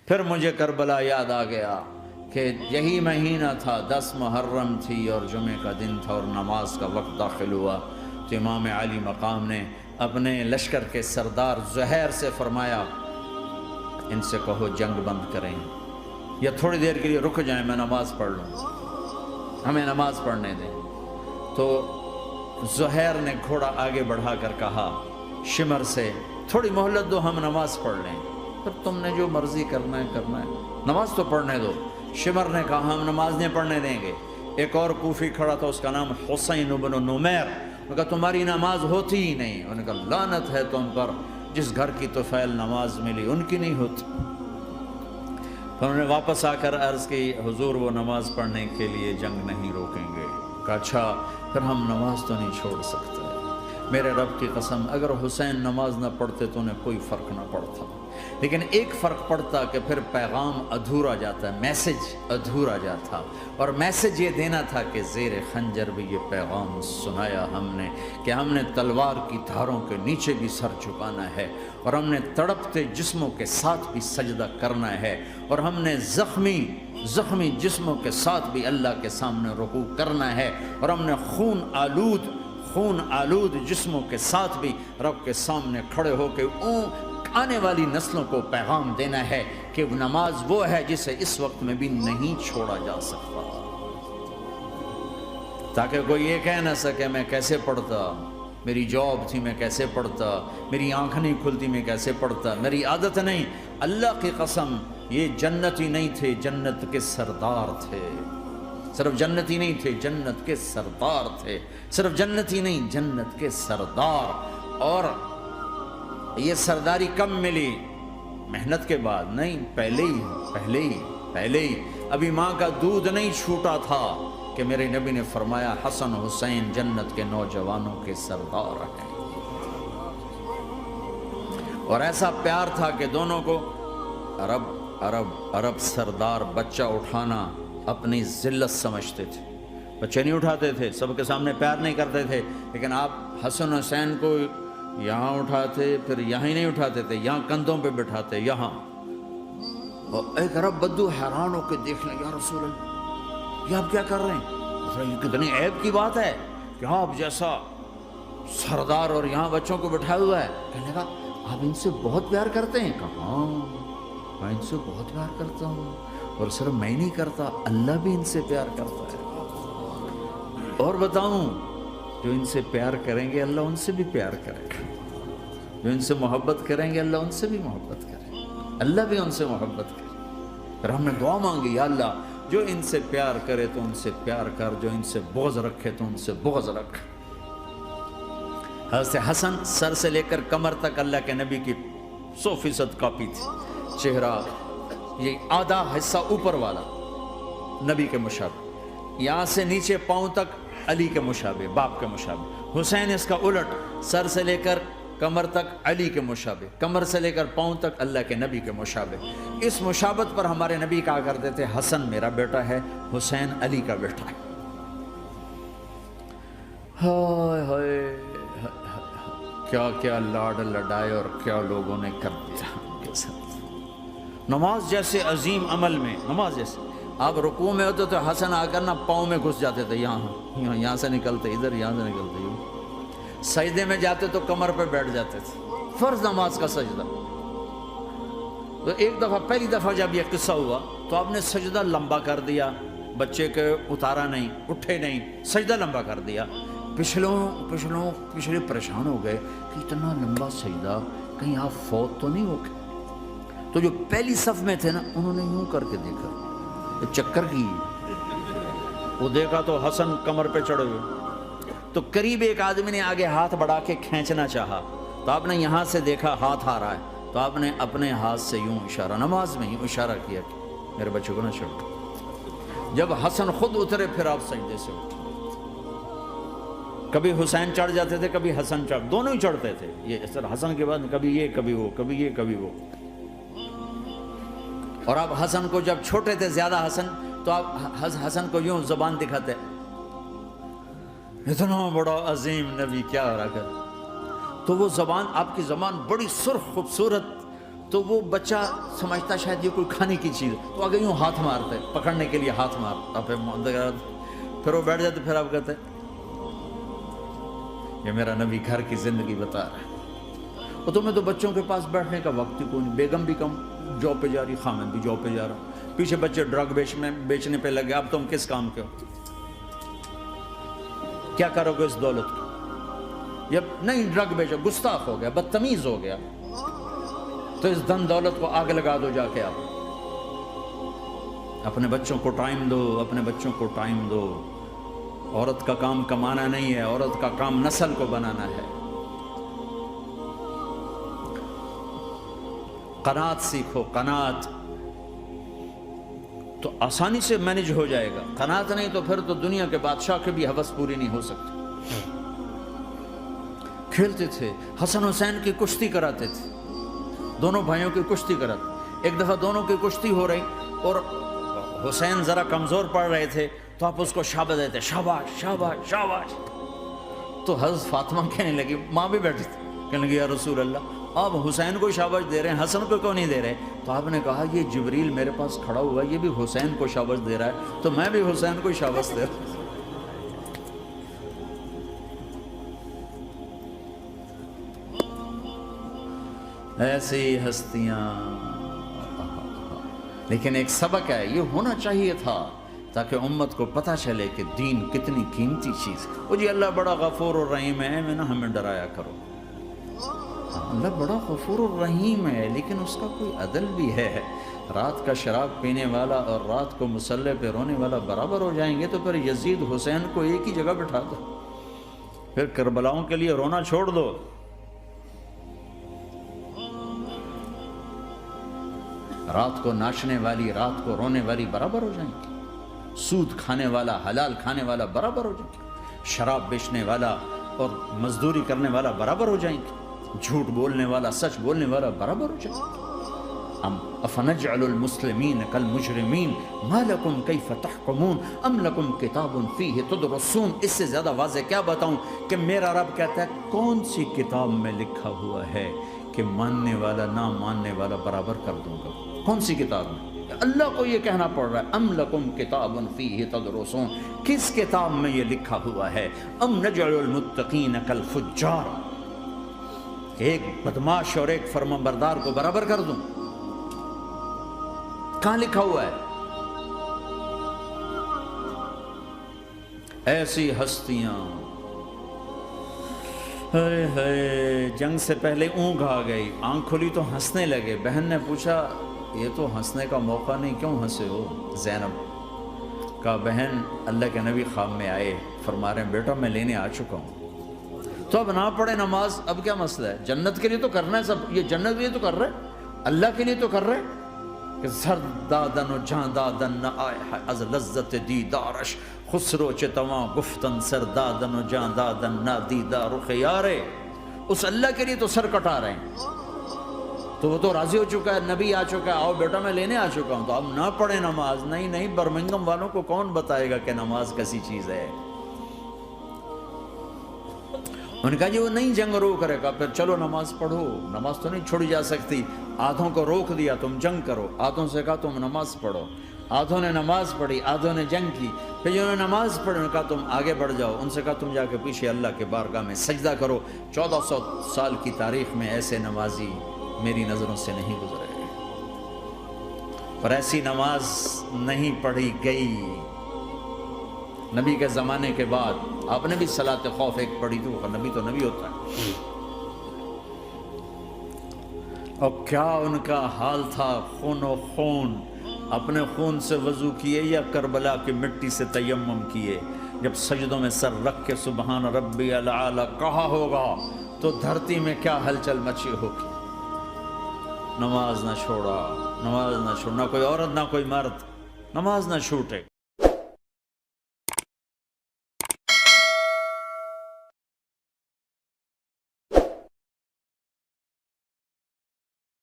پھر مجھے کربلا یاد آ گیا کہ یہی مہینہ تھا، 10 محرم تھی اور جمعے کا دن تھا اور نماز کا وقت داخل ہوا تو امام علی مقام نے اپنے لشکر کے سردار زہیر سے فرمایا ان سے کہو جنگ بند کریں یا تھوڑی دیر کے لیے رک جائیں، میں نماز پڑھ لوں، ہمیں نماز پڑھنے دیں۔ تو زہیر نے گھوڑا آگے بڑھا کر کہا شمر سے تھوڑی مہلت دو، ہم نماز پڑھ لیں، پھر تم نے جو مرضی کرنا ہے، نماز تو پڑھنے دو۔ شمر نے کہا ہم نماز نہیں پڑھنے دیں گے۔ ایک اور کوفی کھڑا تھا، اس کا نام حسین بن نمیر، انہوں نے کہا تمہاری نماز ہوتی ہی نہیں۔ انہوں نے کہا لعنت ہے تم پر، جس گھر کی طفیل نماز ملی ان کی نہیں ہوتی۔ پھر انہوں نے واپس آ کر عرض کی حضور وہ نماز پڑھنے کے لیے جنگ نہیں روکیں گے۔ کہا اچھا پھر ہم نماز تو نہیں چھوڑ سکتے۔ میرے رب کی قسم اگر حسین نماز نہ پڑھتے تو انہیں کوئی فرق نہ پڑتا، لیکن ایک فرق پڑتا کہ پھر پیغام ادھورا جاتا ہے، میسج ادھورا جاتا، اور میسج یہ دینا تھا کہ زیر خنجر بھی یہ پیغام سنایا ہم نے کہ ہم نے تلوار کی دھاروں کے نیچے بھی سر جھکانا ہے، اور ہم نے تڑپتے جسموں کے ساتھ بھی سجدہ کرنا ہے، اور ہم نے زخمی جسموں کے ساتھ بھی اللہ کے سامنے رکوع کرنا ہے، اور ہم نے خون آلود جسموں کے ساتھ بھی رب کے سامنے کھڑے ہو کے آنے والی نسلوں کو پیغام دینا ہے کہ نماز وہ ہے جسے اس وقت میں بھی نہیں چھوڑا جا سکتا، تاکہ کوئی یہ کہہ نہ سکے میں کیسے پڑھتا، میری جاب تھی میں کیسے پڑھتا، میری آنکھ نہیں کھلتی میں کیسے پڑھتا، میری عادت نہیں۔ اللہ کی قسم یہ جنتی نہیں تھے، جنت کے سردار تھے، صرف جنتی نہیں تھے، جنت کے سردار تھے، صرف جنتی نہیں جنت کے سردار۔ اور یہ سرداری کب ملی؟ محنت کے بعد نہیں، پہلے ہی ابھی ماں کا دودھ نہیں چھوٹا تھا کہ میرے نبی نے فرمایا حسن حسین جنت کے نوجوانوں کے سردار ہیں، اور ایسا پیار تھا کہ دونوں کو عرب سردار بچہ اٹھانا اپنی ذلت سمجھتے تھے، بچے نہیں اٹھاتے تھے، سب کے سامنے پیار نہیں کرتے تھے، لیکن آپ حسن حسین کو یہاں اٹھاتے، پھر یہاں ہی نہیں اٹھاتے تھے، یہاں کندھوں پہ بٹھاتے، یہاں۔ اور ایک عرب بدو حیران ہو کے دیکھ لیں یا رسول اللہ یہ آپ کیا کر رہے ہیں؟ یہ کتنی عیب کی بات ہے کہ آپ جیسا سردار اور یہاں بچوں کو بٹھایا ہوا ہے۔ کہنے لگا آپ ان سے بہت پیار کرتے ہیں؟ کہا ہاں میں ان سے بہت پیار کرتا ہوں، اور صرف میں نہیں کرتا اللہ بھی ان سے پیار کرتا ہے۔ اور بتاؤں جو ان سے پیار کریں گے اللہ ان سے بھی پیار کرے گا، جو ان سے محبت کریں گے اللہ ان سے بھی محبت کرے گا، اللہ بھی ان سے محبت کرے۔ پھر ہم نے دعا مانگی یا اللہ جو ان سے پیار کرے تو ان سے پیار کر، جو ان سے بغض رکھے تو ان سے بغض رکھ۔ حضرت حسن سر سے لے کر کمر تک اللہ کے نبی کی 100% کاپی تھی، چہرہ یہ آدھا حصہ اوپر والا نبی کے مشابہ، یہاں سے نیچے پاؤں تک علی کے مشابہ، باپ کے مشابہ۔ حسین اس کا الٹ، سر سے لے کر کمر تک علی کے مشابہ، کمر سے لے کر پاؤں تک اللہ کے نبی کے مشابہ۔ اس مشابہت پر ہمارے نبی کہا کرتے تھے حسن میرا بیٹا ہے، حسین علی کا بیٹا ہے۔ ہائے ہائے کیا کیا لاڈ لڈائے اور کیا لوگوں نے کر دیا ان کے ساتھ۔ نماز جیسے عظیم عمل میں، نماز جیسے آپ رکوع میں ہوتے تو حسن آ کر نا پاؤں میں گھس جاتے تھے، یہاں سے نکلتے ادھر، یہاں سے نکلتے یوں، سجدے میں جاتے تو کمر پہ بیٹھ جاتے تھے، فرض نماز کا سجدہ۔ تو ایک دفعہ پہلی دفعہ جب یہ قصہ ہوا تو آپ نے سجدہ لمبا کر دیا، بچے کے اتارا نہیں، اٹھے نہیں، سجدہ لمبا کر دیا۔ پچھلے پریشان ہو گئے کہ اتنا لمبا سجدہ کہیں آپ فوت تو نہیں ہو گئے۔ تو جو پہلی صف میں تھے نا انہوں نے یوں کر کے دیکھا، چکر کی، وہ دیکھا تو حسن کمر پہ چڑھے ہوئے، تو قریب ایک آدمی نے آگے ہاتھ بڑھا کے کھینچنا چاہا، تو آپ نے یہاں سے دیکھا ہاتھ آ رہا ہے، تو آپ نے اپنے ہاتھ سے یوں اشارہ، نماز میں یوں اشارہ کیا کہ میرے بچوں کو نہ چھوڑو۔ جب حسن خود اترے پھر آپ سجدے سے اٹھے۔ کبھی حسین چڑھ جاتے تھے، کبھی حسن دونوں ہی چڑھتے تھے، یہ سر حسن کے بعد کبھی یہ کبھی وہ، کبھی یہ کبھی وہ۔ اور آپ حسن کو جب چھوٹے تھے زیادہ حسن، تو آپ حسن کو یوں زبان دکھاتے، اتنا بڑا عظیم نبی کیا ہو رہا کر، تو وہ زبان، آپ کی زبان بڑی سرخ خوبصورت، تو وہ بچہ سمجھتا شاید یہ کوئی کھانے کی چیز، تو آگے یوں ہاتھ مارتا ہے، پکڑنے کے لیے ہاتھ مارتا، پھر وہ بیٹھ جاتے، پھر آپ کہتے یہ میرا نبی گھر کی زندگی بتا رہا ہے۔ اور تمہیں تو بچوں کے پاس بیٹھنے کا وقت ہی کوئی نہیں، بیگم بھی کم جاب پہ جا رہی، خامن بھی جاب پہ جا رہا، پیچھے بچے ڈرگ بیچنے پہ لگے، اب تم کس کام کے ہو؟ کیا کرو گے اس دولت کو؟ یا نہیں ڈرگ بیچو، گستاخ ہو گیا، بدتمیز ہو گیا، تو اس دن دولت کو آگ لگا دو جا کے۔ آپ اپنے بچوں کو ٹائم دو، اپنے بچوں کو ٹائم دو۔ عورت کا کام کمانا نہیں ہے، عورت کا کام نسل کو بنانا ہے۔ قناعت سیکھو، قناعت تو آسانی سے مینج ہو جائے گا، قناعت نہیں تو پھر تو دنیا کے بادشاہ کی بھی ہوس پوری نہیں ہو سکتی۔ کھیلتے تھے، حسن حسین کی کشتی کراتے تھے، دونوں بھائیوں کی کشتی کراتے۔ ایک دفعہ دونوں کی کشتی ہو رہی اور حسین ذرا کمزور پڑ رہے تھے، تو آپ اس کو شاباش دیتے، شاباش شاباش شاباش۔ تو حضرت فاطمہ کہنے لگی، ماں بھی بیٹھی تھی، کہنے لگی یا رسول اللہ آپ حسین کو شاباش دے رہے ہیں، حسن کو کیوں نہیں دے رہے؟ تو آپ نے کہا یہ جبریل میرے پاس کھڑا ہوا ہے، یہ بھی حسین کو شاباش دے رہا ہے، تو میں بھی حسین کو شاباش دے رہا ہوں۔ ایسی ہستیاں، لیکن ایک سبق ہے، یہ ہونا چاہیے تھا تاکہ امت کو پتہ چلے کہ دین کتنی قیمتی چیز ہے۔ وہ جی اللہ بڑا غفور الرحیم ہے، میں نہ ہمیں ڈرایا کرو۔ اللہ بڑا غفور الرحیم ہے، لیکن اس کا کوئی عدل بھی ہے۔ رات کا شراب پینے والا اور رات کو مصلی پہ رونے والا برابر ہو جائیں گے، تو پھر یزید حسین کو ایک ہی جگہ بٹھا دو، پھر کربلاؤں کے لیے رونا چھوڑ دو۔ رات کو ناچنے والی، رات کو رونے والی برابر ہو جائیں گے، سود کھانے والا، حلال کھانے والا برابر ہو جائیں گے، شراب بیچنے والا اور مزدوری کرنے والا برابر ہو جائیں گے، جھوٹ بولنے والا، سچ بولنے والا برابر ہو جائیں گے۔ افنجعل المسلمین کالمجرمین ما لکم کیف تحکمون ام لکم کتاب فیہ تدرسون۔ اس سے زیادہ واضح کیا بتاؤں کہ میرا رب کہتا ہے کون سی کتاب میں لکھا ہوا ہے کہ ماننے والا نہ ماننے والا برابر کر دوں گا؟ کون سی کتاب میں؟ اللہ کو یہ کہنا پڑ رہا ہے ام لکم کتاب فیہ تدرسون، کس کتاب میں یہ لکھا ہوا ہے؟ ام نجعل المتقین کالفجار، ایک بدماش اور ایک فرمانبردار کو برابر کر دوں؟ کہاں لکھا ہوا ہے؟ ایسی ہستیاں، جنگ سے پہلے اونگ آ گئی، آنکھ کھلی تو ہنسنے لگے۔ بہن نے پوچھا یہ تو ہنسنے کا موقع نہیں، کیوں ہنسے ہو؟ زینب کہا بہن اللہ کے نبی خواب میں آئے، فرما رہے ہیں بیٹا میں لینے آ چکا ہوں، تو اب نہ پڑھے نماز، اب کیا مسئلہ ہے؟ جنت کے لیے تو کرنا ہے سب، یہ جنت کے لیے تو کر رہے، اللہ کے لیے تو کر رہے کہ زر دادن و جان دادن نہ آئے از لذت دیدارش، خسرو چتواں گفتن سر دادن و جان دادن نہ دیدار خیارے۔ اس اللہ کے لیے تو سر کٹا رہے ہیں، تو وہ تو راضی ہو چکا ہے، نبی آ چکا ہے، آؤ بیٹا میں لینے آ چکا ہوں، تو اب نہ پڑھے نماز؟ نہیں نہیں، برمنگم والوں کو کون بتائے گا کہ نماز کیسی چیز ہے؟ انہوں نے کہا جی وہ نہیں جنگ روک رہے گا، پھر چلو نماز پڑھو، نماز تو نہیں چھوڑی جا سکتی۔ آدھوں کو روک دیا تم جنگ کرو، آدھوں سے کہا تم نماز پڑھو، آدھوں نے نماز پڑھی، آدھوں نے جنگ کی، پھر جنہوں نے نماز پڑھی انہوں نے کہا تم آگے بڑھ جاؤ، ان سے کہا تم جا کے پیچھے اللہ کے بارگاہ میں سجدہ کرو۔ 1400 سال کی تاریخ میں ایسے نمازی میری نظروں سے نہیں گزرے، پر ایسی نماز نہیں پڑھی گئی نبی کے زمانے کے بعد۔ آپ نے بھی صلاۃ خوف ایک پڑھی تھی، وہ نبی تو نبی ہوتا ہے، اور کیا ان کا حال تھا، خون و خون، اپنے خون سے وضو کیے یا کربلا کی مٹی سے تیمم کیے؟ جب سجدوں میں سر رکھ کے سبحان ربی الاعلی کہا ہوگا تو دھرتی میں کیا ہلچل مچی ہوگی۔ نماز نہ چھوڑا، نماز نہ چھوڑنا، کوئی عورت نہ کوئی مرد، نماز نہ چھوٹے۔